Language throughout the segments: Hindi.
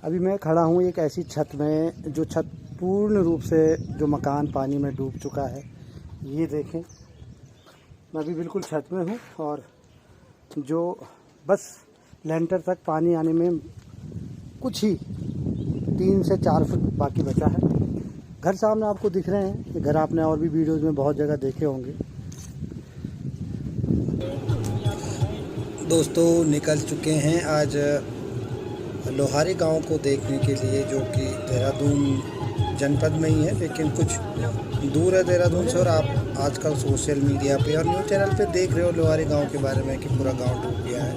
अभी मैं खड़ा हूँ एक ऐसी छत में जो छत पूर्ण रूप से जो मकान पानी में डूब चुका है। ये देखें, मैं अभी बिल्कुल छत में हूँ और जो बस लेंटर तक पानी आने में कुछ ही 3 से 4 फुट बाकी बचा है। घर सामने आपको दिख रहे हैं। ये घर आपने और भी वीडियोज़ में बहुत जगह देखे होंगे। दोस्तों निकल चुके हैं आज लोहारी गांव को देखने के लिए, जो कि देहरादून जनपद में ही है लेकिन कुछ दूर है देहरादून से। और आप आजकल सोशल मीडिया पे और न्यूज़ चैनल पे देख रहे हो लोहारी गांव के बारे में कि पूरा गांव डूब गया है।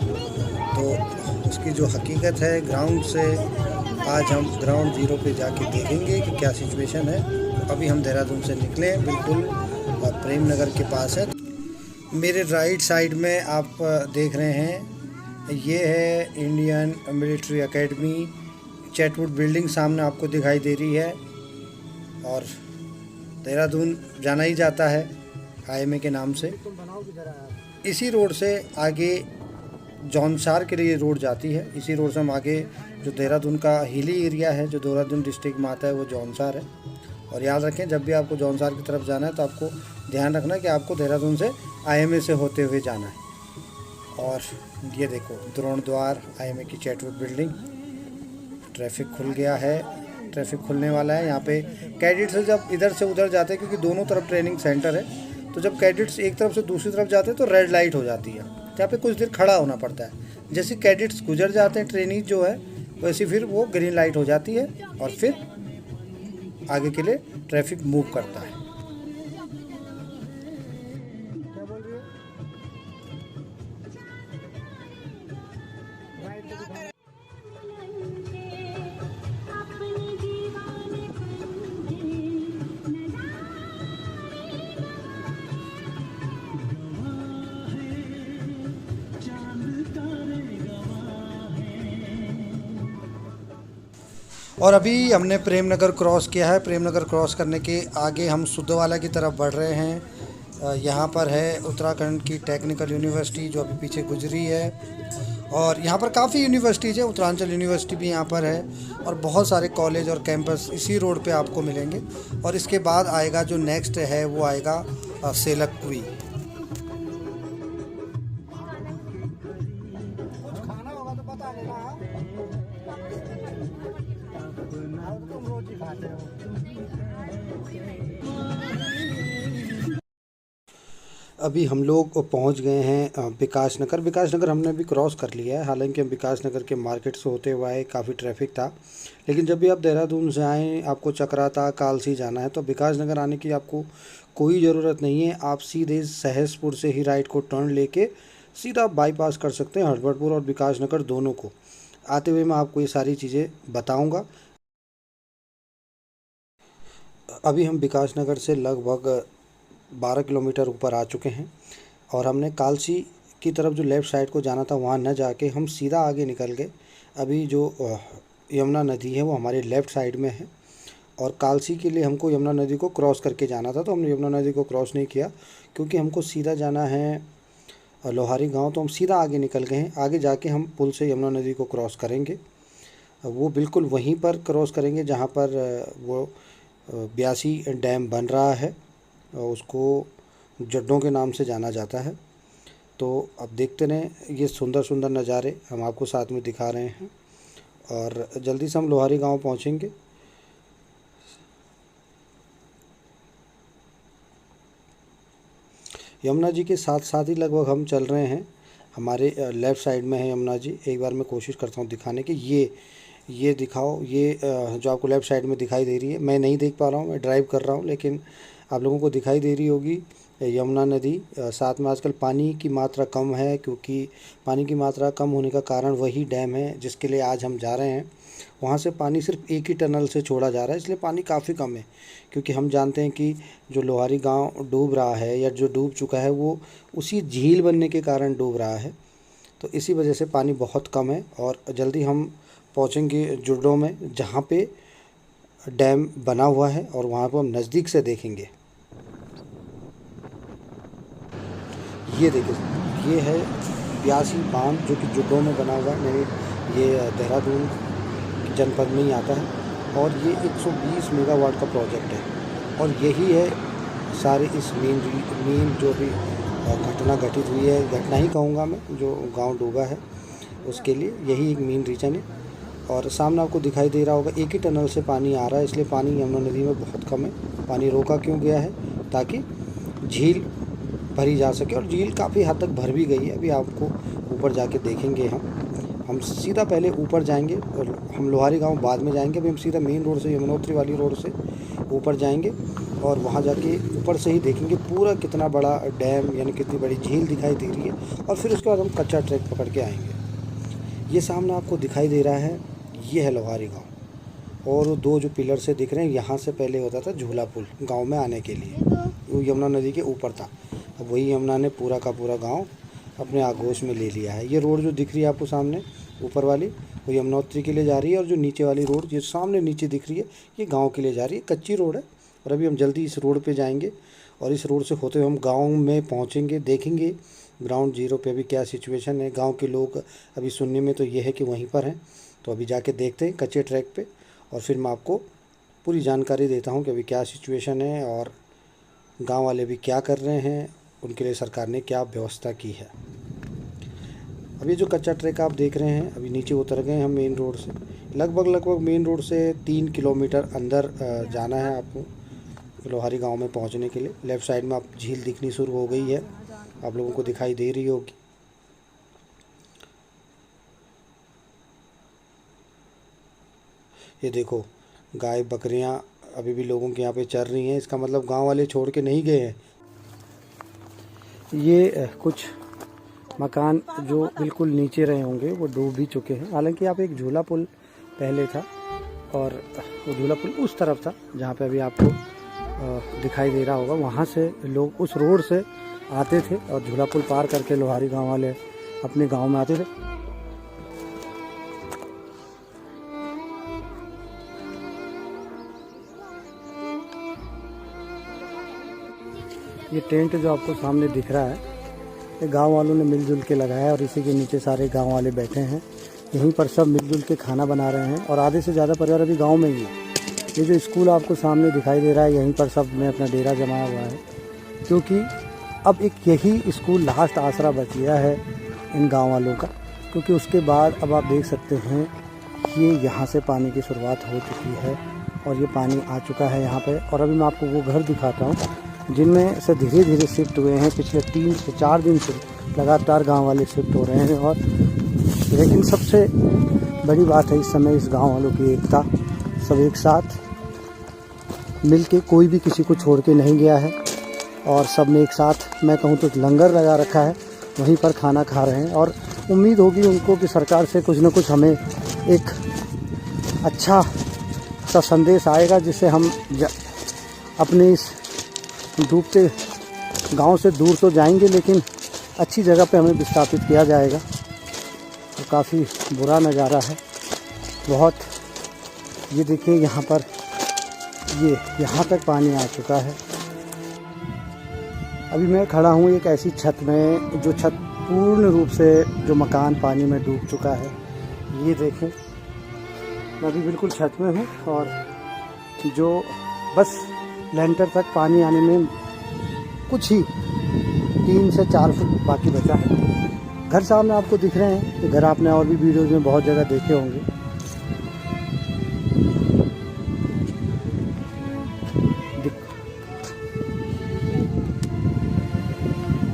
तो उसकी जो हकीकत है ग्राउंड से आज हम ग्राउंड ज़ीरो पे जाके देखेंगे कि क्या सिचुएशन है। तो अभी हम देहरादून से निकले, बिल्कुल प्रेम नगर के पास है। मेरे राइट साइड में आप देख रहे हैं, ये है Indian military academy. Chetwode building सामने आपको दिखाई दे रही है। और देहरादून जाना ही जाता है IMA के नाम से। इसी रोड से आगे जौनसार के लिए रोड जाती है। इसी रोड से हम आगे जो देहरादून का हिली एरिया है, जो देहरादून डिस्ट्रिक्ट में आता है, वो जौनसार है। और याद रखें, जब भी आपको जौनसार की तरफ जाना है तो आपको ध्यान रखना कि आपको देहरादून से IMA से होते हुए जाना है। और ये देखो द्रोण द्वार, IMA की चैटवुड बिल्डिंग। ट्रैफिक खुल गया है, ट्रैफिक खुलने वाला है। यहाँ पे कैडेट्स जब इधर से उधर जाते हैं, क्योंकि दोनों तरफ ट्रेनिंग सेंटर है, तो जब कैडेट्स एक तरफ से दूसरी तरफ जाते हैं तो रेड लाइट हो जाती है। यहाँ पे कुछ देर खड़ा होना पड़ता है। जैसे कैडेट्स गुजर जाते हैं, ट्रेनिंग जो है, वैसे फिर वो ग्रीन लाइट हो जाती है और फिर आगे के लिए ट्रैफिक मूव करता है। और अभी हमने प्रेम नगर क्रॉस किया है। प्रेम नगर क्रॉस करने के आगे हम सुद्धवाला की तरफ बढ़ रहे हैं। यहाँ पर है उत्तराखंड की टेक्निकल यूनिवर्सिटी, जो अभी पीछे गुजरी है। और यहाँ पर काफ़ी यूनिवर्सिटीज़ है, उत्तरांचल यूनिवर्सिटी भी यहाँ पर है। और बहुत सारे कॉलेज और कैंपस इसी रोड पे आपको मिलेंगे। और इसके बाद आएगा जो नेक्स्ट है, वो आएगा सेलक्वी। अभी हम लोग पहुंच गए हैं विकास नगर। विकास नगर हमने अभी क्रॉस कर लिया है। हालांकि हम विकास नगर के मार्केट से होते हुए आए, काफ़ी ट्रैफिक था। लेकिन जब भी आप देहरादून से आएँ, आपको चक्राता कालसी जाना है, तो विकास नगर आने की आपको कोई ज़रूरत नहीं है। आप सीधे सहसपुर से ही राइट को टर्न लेके सीधा बाईपास कर सकते हैं हड़बड़पुर और विकास नगर दोनों को। आते हुए मैं आपको ये सारी चीज़ें बताऊँगा। अभी हम विकास नगर से लगभग 12 किलोमीटर ऊपर आ चुके हैं। और हमने कालसी की तरफ जो लेफ़्ट साइड को जाना था, वहाँ न जाके हम सीधा आगे निकल गए। अभी जो यमुना नदी है वो हमारे लेफ़्ट साइड में है। और कालसी के लिए हमको यमुना नदी को क्रॉस करके जाना था, तो हमने यमुना नदी को क्रॉस नहीं किया, क्योंकि हमको सीधा जाना है लोहारी गाँव। तो हम सीधा आगे निकल गए हैं। आगे जाके हम पुल से यमुना नदी को क्रॉस करेंगे। वो बिल्कुल वहीं पर क्रॉस करेंगे जहाँ पर वो ब्यासी डैम बन रहा है। उसको जड्डों के नाम से जाना जाता है। तो अब देखते रहें, ये सुंदर सुंदर नज़ारे हम आपको साथ में दिखा रहे हैं। और जल्दी से हम लोहारी गांव पहुंचेंगे। यमुना जी के साथ साथ ही लगभग हम चल रहे हैं। हमारे लेफ़्ट साइड में है यमुना जी। एक बार मैं कोशिश करता हूँ दिखाने की। ये दिखाओ, ये जो आपको लेफ़्ट साइड में दिखाई दे रही है, मैं नहीं देख पा रहा हूँ, मैं ड्राइव कर रहा हूँ, लेकिन आप लोगों को दिखाई दे रही होगी यमुना नदी। साथ में आजकल पानी की मात्रा कम है, क्योंकि पानी की मात्रा कम होने का कारण वही डैम है जिसके लिए आज हम जा रहे हैं। वहाँ से पानी सिर्फ एक ही टनल से छोड़ा जा रहा है, इसलिए पानी काफ़ी कम है। क्योंकि हम जानते हैं कि जो लोहारी गांव डूब रहा है या जो डूब चुका है, वो उसी झील बनने के कारण डूब रहा है। तो इसी वजह से पानी बहुत कम है। और जल्दी हम पहुँचेंगे जुड्डों में, जहाँ पे डैम बना हुआ है, और वहाँ पर हम नज़दीक से देखेंगे। ये देखिए, ये है ब्यासी बांध, जो कि जुड्डों में बना हुआ है। मेरे ये देहरादून जनपद में ही आता है और ये 120 मेगावाट का प्रोजेक्ट है। और यही है सारे इस मेन जो भी घटना घटित हुई है, घटना ही कहूँगा मैं, जो गांव डूबा है उसके लिए यही एक मेन रीज़न है। और सामने आपको दिखाई दे रहा होगा एक ही टनल से पानी आ रहा है, इसलिए पानी यमुना नदी में बहुत कम है। पानी रोका क्यों गया है? ताकि झील भरी जा सके, और झील काफ़ी हद तक भर भी गई है। अभी आपको ऊपर जाके देखेंगे हम सीधा पहले ऊपर जाएंगे और हम लोहारी गांव बाद में जाएंगे। अभी हम सीधा मेन रोड से, यमुनोत्री वाली रोड से ऊपर जाएंगे और वहां जाके ऊपर से ही देखेंगे पूरा कितना बड़ा डैम यानी कितनी बड़ी झील दिखाई दे रही है। और फिर उसके बाद हम कच्चा ट्रैक पकड़ के आएंगे। ये सामने आपको दिखाई दे रहा है, ये है लोहारी गाँव। और वो दो जो पिलर से दिख रहे हैं, यहाँ से पहले होता था झूला पुल गाँव में आने के लिए, वो यमुना नदी के ऊपर था। अब वही यमुना ने पूरा का पूरा गांव अपने आगोश में ले लिया है। ये रोड जो दिख रही है आपको सामने ऊपर वाली, वो यमुनोत्री के लिए जा रही है, और जो नीचे वाली रोड जो सामने नीचे दिख रही है, ये गांव के लिए जा रही है। कच्ची रोड है और अभी हम जल्दी इस रोड पे जाएंगे और इस रोड से होते हुए हम गांव में पहुंचेंगे। देखेंगे ग्राउंड जीरो पे अभी क्या सिचुएशन है। गाँव के लोग अभी सुनने में तो ये है कि वहीं पर हैं, तो अभी जाके देखते हैं कच्चे ट्रैक पर, और फिर मैं आपको पूरी जानकारी देता हूँ कि अभी क्या सिचुएशन है और गाँव वाले भी क्या कर रहे हैं, उनके लिए सरकार ने क्या व्यवस्था की है। अभी जो कच्चा ट्रैक आप देख रहे हैं, अभी नीचे उतर गए हम मेन रोड से। लगभग मेन रोड से 3 किलोमीटर अंदर जाना है आपको लोहारी गांव में पहुंचने के लिए। लेफ़्ट साइड में आप झील दिखनी शुरू हो गई है, आप लोगों को दिखाई दे रही होगी। ये देखो गाय बकरियां अभी भी लोगों के यहाँ पे चर रही हैं, इसका मतलब गाँव वाले छोड़ के नहीं गए हैं। ये कुछ मकान जो बिल्कुल नीचे रहे होंगे वो डूब भी चुके हैं। हालांकि यहाँ पे एक झूला पुल पहले था और वो झूला पुल उस तरफ था जहाँ पे अभी आपको दिखाई दे रहा होगा। वहाँ से लोग उस रोड से आते थे और झूला पुल पार करके लोहारी गांव वाले अपने गांव में आते थे। ये टेंट जो आपको सामने दिख रहा है, ये गांव वालों ने मिलजुल के लगाया है और इसी के नीचे सारे गांव वाले बैठे हैं। यहीं पर सब मिलजुल के खाना बना रहे हैं और आधे से ज़्यादा परिवार अभी गांव में ही है। ये जो स्कूल आपको सामने दिखाई दे रहा है, यहीं पर सब ने अपना डेरा जमाया हुआ है, क्योंकि अब एक यही स्कूल लास्ट आसरा बच गया है इन गाँव वालों का। क्योंकि उसके बाद अब आप देख सकते हैं ये यहाँ से पानी की शुरुआत हो चुकी है और ये पानी आ चुका है यहाँ पर। और अभी मैं आपको वो घर दिखाता हूँ जिनमें से धीरे धीरे शिफ्ट हुए हैं। पिछले 3 से 4 दिन से लगातार गांव वाले शिफ्ट हो रहे हैं। और लेकिन सबसे बड़ी बात है इस समय इस गांव वालों की एकता। सब एक साथ मिलके, कोई भी किसी को छोड़ के नहीं गया है और सब ने एक साथ, मैं कहूँ तो लंगर लगा रखा है, वहीं पर खाना खा रहे हैं। और उम्मीद होगी उनको कि सरकार से कुछ न कुछ हमें एक अच्छा सा संदेश आएगा, जिससे हम अपने इस डूबते गांव से दूर तो जाएंगे लेकिन अच्छी जगह पे हमें विस्थापित किया जाएगा। तो काफ़ी बुरा नज़ारा है बहुत। ये देखिए यहाँ पर ये यहाँ तक पानी आ चुका है। अभी मैं खड़ा हूँ एक ऐसी छत में जो छत पूर्ण रूप से जो मकान पानी में डूब चुका है। ये देखें, मैं अभी बिल्कुल छत में हूँ और जो बस लेंटर तक पानी आने में कुछ ही 3 से 4 फुट बाकी बचा है। घर सामने आपको दिख रहे हैं, ये घर आपने और भी वीडियोज़ में बहुत जगह देखे होंगे।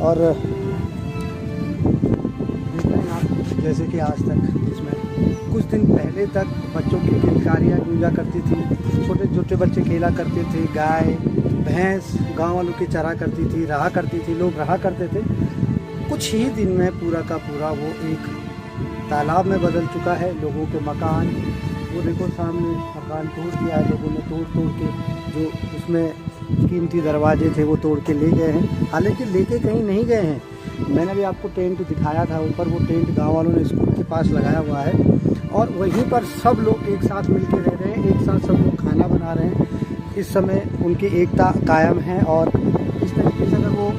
और देख रहे हैं आप, जैसे कि आज तक इसमें कुछ दिन पहले तक बच्चों की किलकारियाँ गूंजा करती थी, छोटे छोटे बच्चे खेला करते थे, गाय भैंस गांव वालों की चरा करती थी, रहा करती थी, लोग रहा करते थे। कुछ ही दिन में पूरा का पूरा वो एक तालाब में बदल चुका है। लोगों के मकान, वो देखो सामने मकान तोड़ दिया है लोगों ने, तोड़ के जो उसमें कीमती दरवाजे थे वो तोड़ के ले गए हैं। हालांकि लेके कहीं नहीं गए हैं, मैंने भी आपको टेंट दिखाया था ऊपर, वो टेंट गांव वालों ने स्कूल के पास लगाया हुआ है और वहीं पर सब लोग एक साथ मिलकर रह रहे हैं, एक साथ सब लोग खाना बना रहे हैं। इस समय उनकी एकता कायम है और इस तरीके से अगर वो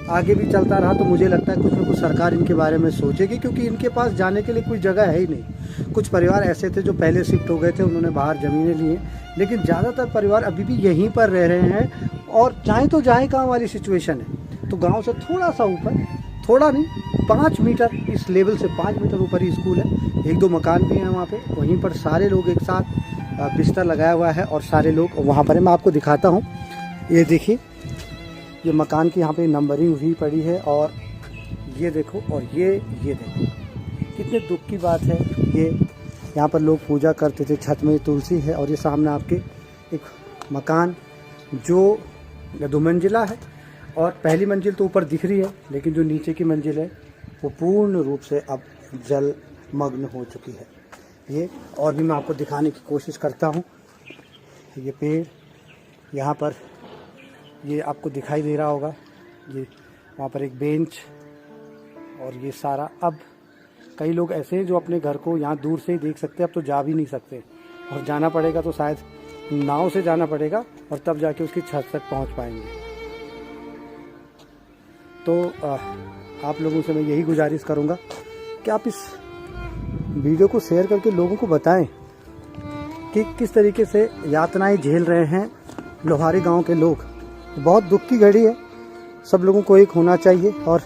आगे भी चलता रहा तो मुझे लगता है कुछ न कुछ सरकार इनके बारे में सोचेगी, क्योंकि इनके पास जाने के लिए कोई जगह है ही नहीं। कुछ परिवार ऐसे थे जो पहले शिफ्ट हो गए थे, उन्होंने बाहर ज़मीनें ली हैं, लेकिन ज़्यादातर परिवार अभी भी यहीं पर रह रहे हैं। और जाएँ तो जाएँ कहाँ वाली सिचुएशन है। तो गाँव से थोड़ा सा ऊपर, थोड़ा नहीं 5 मीटर, इस लेवल से 5 मीटर ऊपर ही स्कूल है। 1-2 मकान भी हैं वहाँ पे। वहीं पर सारे लोग एक साथ बिस्तर लगाया हुआ है और सारे लोग वहाँ पर है। मैं आपको दिखाता हूँ, ये देखिए, ये मकान की यहाँ पे नंबरिंग हुई पड़ी है। और ये देखो, और ये देखो, कितने दुख की बात है। ये यहाँ पर लोग पूजा करते थे, छत में तुलसी है। और ये सामने आपके एक मकान जो 2 मंजिला है, और पहली मंजिल तो ऊपर दिख रही है, लेकिन जो नीचे की मंजिल है वो पूर्ण रूप से अब जलमग्न हो चुकी है। ये और भी मैं आपको दिखाने की कोशिश करता हूँ। ये पेड़ यहाँ पर, ये आपको दिखाई दे रहा होगा, ये वहाँ पर एक बेंच, और ये सारा। अब कई लोग ऐसे हैं जो अपने घर को यहाँ दूर से ही देख सकते हैं, अब तो जा भी नहीं सकते, और जाना पड़ेगा तो शायद नाव से जाना पड़ेगा, और तब जाके उसकी छत तक पहुँच पाएंगे। तो आप लोगों से मैं यही गुजारिश करूँगा कि आप इस वीडियो को शेयर करके लोगों को बताएं कि किस तरीके से यातनाएं झेल रहे हैं लोहारी गांव के लोग। बहुत दुख की घड़ी है, सब लोगों को एक होना चाहिए। और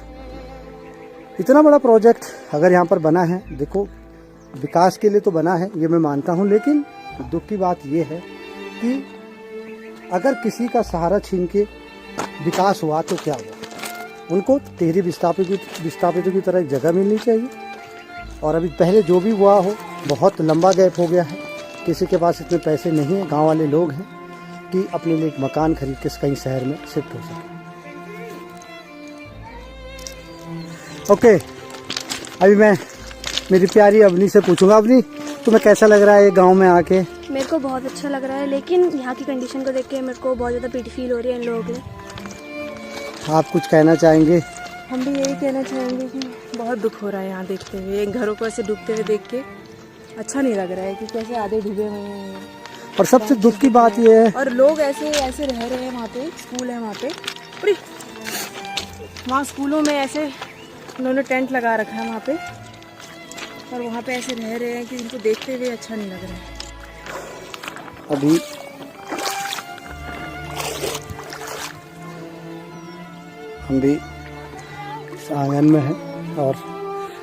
इतना बड़ा प्रोजेक्ट अगर यहाँ पर बना है, देखो विकास के लिए तो बना है, ये मैं मानता हूँ, लेकिन दुख की बात ये है कि अगर किसी का सहारा छीन के विकास हुआ तो क्या हुआ। उनको तेहरी विस्थापितों की तरह एक जगह मिलनी चाहिए। और अभी पहले जो भी हुआ हो, बहुत लंबा गैप हो गया है, किसी के पास इतने पैसे नहीं हैं, गांव वाले लोग हैं, कि अपने लिए एक मकान खरीद के कहीं शहर में शिफ्ट हो सके। ओके, अभी मैं मेरी प्यारी अवनी से पूछूंगा। अवनी, तुम्हें कैसा लग रहा है ये गांव में आके? मेरे को बहुत अच्छा लग रहा है, लेकिन यहाँ की कंडीशन को देख के मेरे को बहुत ज़्यादा पिटी फील हो रही है इन लोगों के लिए। आप कुछ कहना चाहेंगे? हम भी यही कहना चाहेंगे कि बहुत दुख हो रहा है यहाँ देखते हुए, घरों को ऐसे डूबते हुए देख के अच्छा नहीं लग रहा है कि कैसे आधे डूबे हुए हैं। और सबसे दुख की बात ये है, और लोग ऐसे रह रहे हैं। वहाँ पे स्कूल है, वहाँ पे वहाँ स्कूलों में ऐसे उन्होंने टेंट लगा रखा है वहाँ पे, और वहाँ पे ऐसे रह रहे हैं कि इनको देखते हुए अच्छा नहीं लग रहा है। अभी हम भी इस आंगन में हैं, और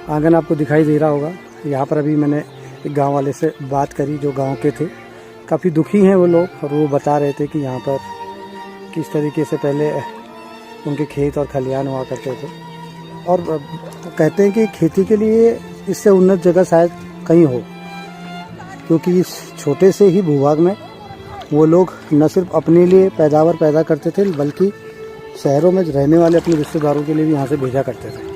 आंगन आपको दिखाई दे रहा होगा। यहाँ पर अभी मैंने एक गांव वाले से बात करी जो गांव के थे, काफ़ी दुखी हैं वो लोग, और वो बता रहे थे कि यहाँ पर किस तरीके से पहले उनके खेत और खलिहान हुआ करते थे। और कहते हैं कि खेती के लिए इससे उन्नत जगह शायद कहीं हो, क्योंकि इस छोटे से ही भूभाग में वो लोग न सिर्फ अपने लिए पैदावार पैदा करते थे, बल्कि शहरों में रहने वाले अपने रिश्तेदारों के लिए भी यहाँ से भेजा करते थे।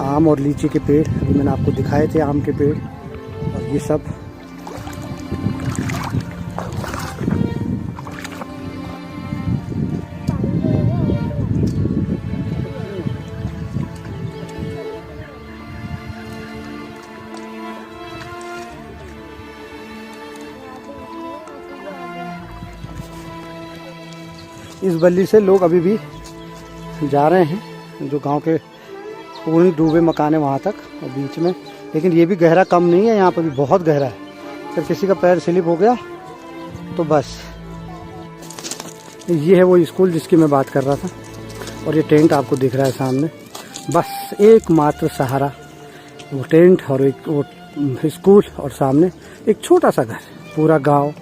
आम और लीची के पेड़ अभी मैंने आपको दिखाए थे, आम के पेड़, और ये सब इस बल्ली से लोग अभी भी जा रहे हैं, जो गांव के पूर्ण डूबे मकान है वहाँ तक और बीच में। लेकिन ये भी गहरा कम नहीं है, यहाँ पर भी बहुत गहरा है। अगर किसी का पैर स्लिप हो गया तो बस। ये है वो स्कूल जिसकी मैं बात कर रहा था, और ये टेंट आपको दिख रहा है सामने। बस एकमात्र सहारा वो टेंट और एक वो स्कूल, और सामने एक छोटा सा घर। पूरा गांव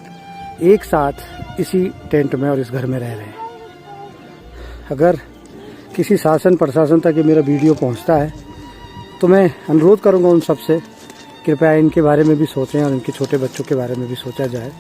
एक साथ इसी टेंट में और इस घर में रह रहे हैं। अगर किसी शासन प्रशासन तक ये मेरा वीडियो पहुंचता है तो मैं अनुरोध करूंगा उन सबसे, कृपया इनके बारे में भी सोचें और इनके छोटे बच्चों के बारे में भी सोचा जाए।